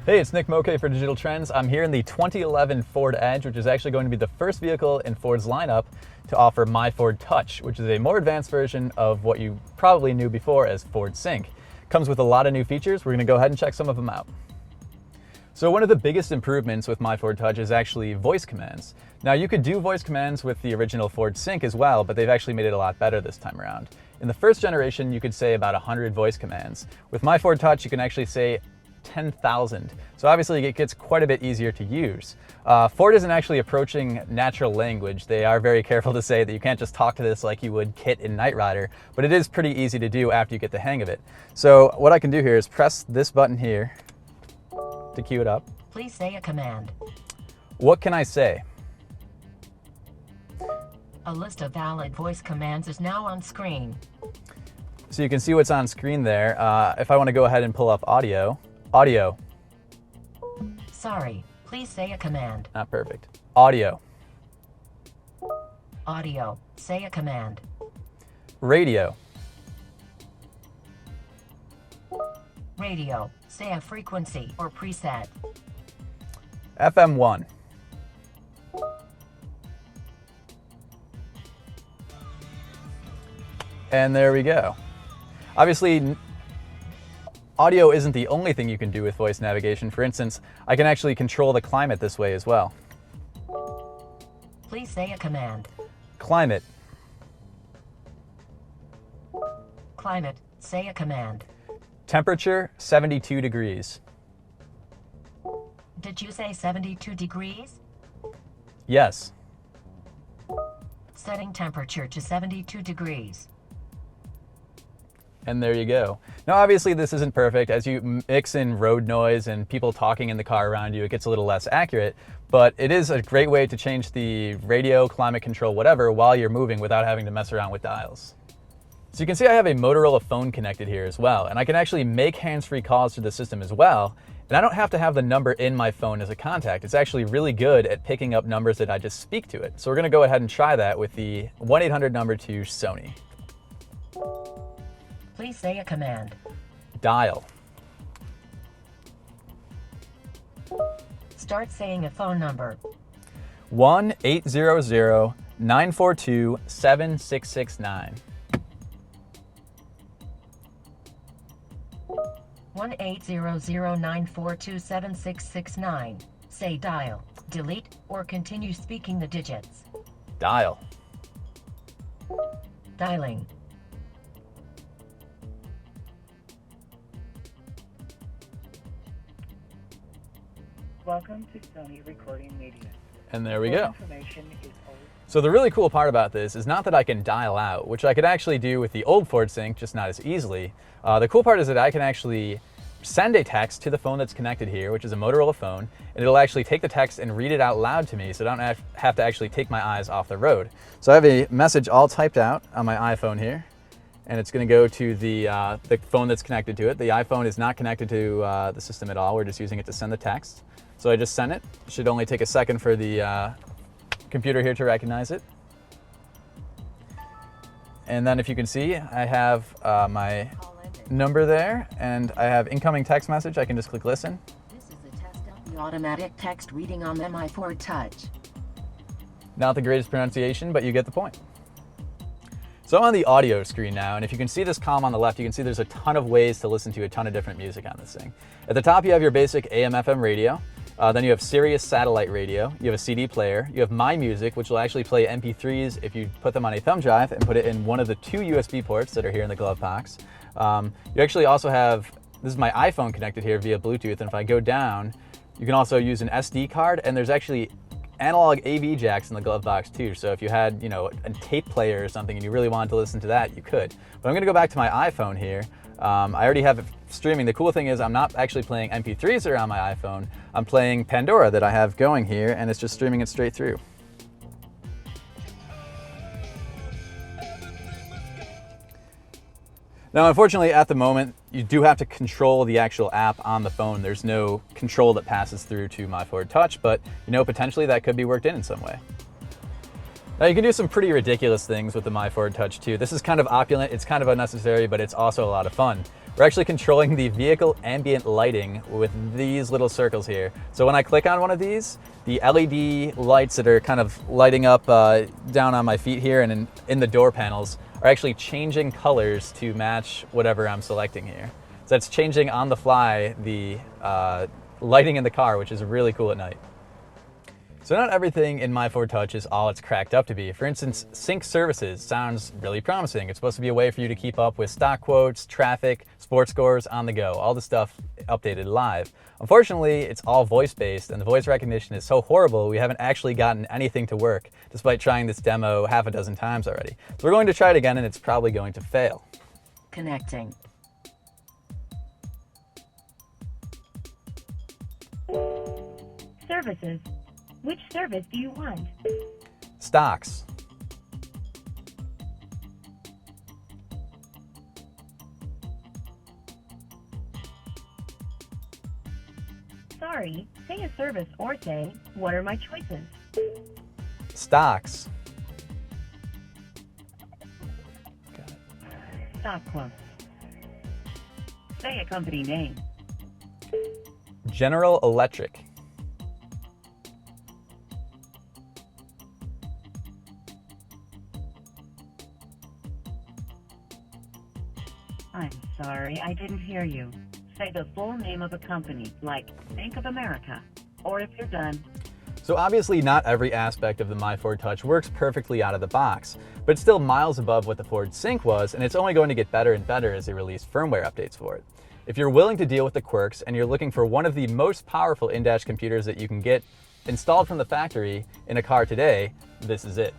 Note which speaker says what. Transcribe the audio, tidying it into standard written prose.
Speaker 1: Hey, it's Nick Moke for Digital Trends. I'm here in the 2011 Ford Edge, which is actually going to be the first vehicle in Ford's lineup to offer MyFord Touch, which is a more advanced version of what you probably knew before as Ford Sync. Comes with a lot of new features. We're going to go ahead and check some of them out. So one of the biggest improvements with MyFord Touch is actually voice commands. Now you could do voice commands with the original Ford Sync as well, but they've actually made it a lot better this time around. In the first generation, you could say about 100 voice commands. With MyFord Touch, you can actually say 10,000. So obviously it gets quite a bit easier to use. Ford isn't actually approaching natural language. They are very careful to say that you can't just talk to this like you would Kit in Knight Rider, but it is pretty easy to do after you get the hang of it. So what I can do here is press this button here to cue it up.
Speaker 2: Please say a command.
Speaker 1: What can I say?
Speaker 2: A list of valid voice commands is now on screen.
Speaker 1: So you can see what's on screen there. If I want to go ahead and pull up audio. Audio.
Speaker 2: Sorry, please say a command.
Speaker 1: Not perfect. Audio.
Speaker 2: Audio, say a command.
Speaker 1: Radio.
Speaker 2: Radio, say a frequency or preset.
Speaker 1: FM1. And there we go. Obviously, audio isn't the only thing you can do with voice navigation. For instance, I can actually control the climate this way as well.
Speaker 2: Please say a command.
Speaker 1: Climate.
Speaker 2: Climate, say a command.
Speaker 1: Temperature, 72 degrees.
Speaker 2: Did you say 72 degrees?
Speaker 1: Yes.
Speaker 2: Setting temperature to 72 degrees.
Speaker 1: And there you go. Now obviously this isn't perfect. As you mix in road noise and people talking in the car around you, it gets a little less accurate, but it is a great way to change the radio, climate control, whatever, while you're moving without having to mess around with dials. So you can see I have a Motorola phone connected here as well, and I can actually make hands-free calls to the system as well, and I don't have to have the number in my phone as a contact. It's actually really good at picking up numbers that I just speak to it. So we're gonna go ahead and try that with the 1-800 number to Sony.
Speaker 2: Please say a command.
Speaker 1: Dial.
Speaker 2: Start saying a phone number.
Speaker 1: 1-800-942-7669.
Speaker 2: 1-800-942-7669. Say dial, delete, or continue speaking the digits.
Speaker 1: Dial.
Speaker 2: Dialing.
Speaker 3: Welcome to Sony Recording Media.
Speaker 1: And there we
Speaker 3: More
Speaker 1: go.
Speaker 3: information is always
Speaker 1: So the really cool part about this is not that I can dial out, which I could actually do with the old Ford Sync, just not as easily. The cool part is that I can actually send a text to the phone that's connected here, which is a Motorola phone, and it'll actually take the text and read it out loud to me, so I don't have to actually take my eyes off the road. So I have a message all typed out on my iPhone here, and it's going to go to the phone that's connected to it. The iPhone is not connected to the system at all. We're just using it to send the text. So I just sent it. It should only take a second for the computer here to recognize it. And then if you can see, I have my number there, and I have incoming text message. I can just click listen.
Speaker 2: This is a test of the automatic text reading on the MyFord Touch.
Speaker 1: Not the greatest pronunciation, but you get the point. So I'm on the audio screen now, and if you can see this column on the left, you can see there's a ton of ways to listen to a ton of different music on this thing. At the top, you have your basic AM/FM radio. Then you have Sirius satellite radio, you have a CD player, you have My Music, which will actually play MP3s if you put them on a thumb drive and put it in one of the 2 USB ports that are here in the glove box. You actually also have, this is my iPhone connected here via Bluetooth, and if I go down, you can also use an SD card, and there's actually analog AV jacks in the glove box too. So if you had, you know, a tape player or something and you really wanted to listen to that, you could. But I'm gonna go back to my iPhone here. I already have it streaming. The cool thing is I'm not actually playing MP3s that are on my iPhone. I'm playing Pandora that I have going here, and it's just streaming it straight through. Now, unfortunately, at the moment, you do have to control the actual app on the phone. There's no control that passes through to MyFord Touch, but you know, potentially that could be worked in some way. Now you can do some pretty ridiculous things with the MyFord Touch too. This is kind of opulent, it's kind of unnecessary, but it's also a lot of fun. We're actually controlling the vehicle ambient lighting with these little circles here. So when I click on one of these, the LED lights that are kind of lighting up down on my feet here and in the door panels are actually changing colors to match whatever I'm selecting here. So that's changing on the fly the lighting in the car, which is really cool at night. So not everything in MyFord Touch is all it's cracked up to be. For instance, sync services sounds really promising. It's supposed to be a way for you to keep up with stock quotes, traffic, sports scores on the go, all the stuff updated live. Unfortunately, it's all voice-based and the voice recognition is so horrible we haven't actually gotten anything to work, despite trying this demo half a dozen times already. So we're going to try it again and it's probably going to fail.
Speaker 2: Connecting.
Speaker 4: Services. Which service do you want?
Speaker 1: Stocks.
Speaker 4: Sorry, say a service or say, what are my choices?
Speaker 1: Stocks. Got it.
Speaker 3: Stock quote. Say a company name.
Speaker 1: General Electric.
Speaker 3: I'm sorry, I didn't hear you. Say the full name of a company, like Bank of America. Or if you're done,
Speaker 1: So obviously not every aspect of the MyFord Touch works perfectly out of the box, but it's still miles above what the Ford Sync was, and it's only going to get better and better as they release firmware updates for it. If you're willing to deal with the quirks and you're looking for one of the most powerful in-dash computers that you can get installed from the factory in a car today, this is it.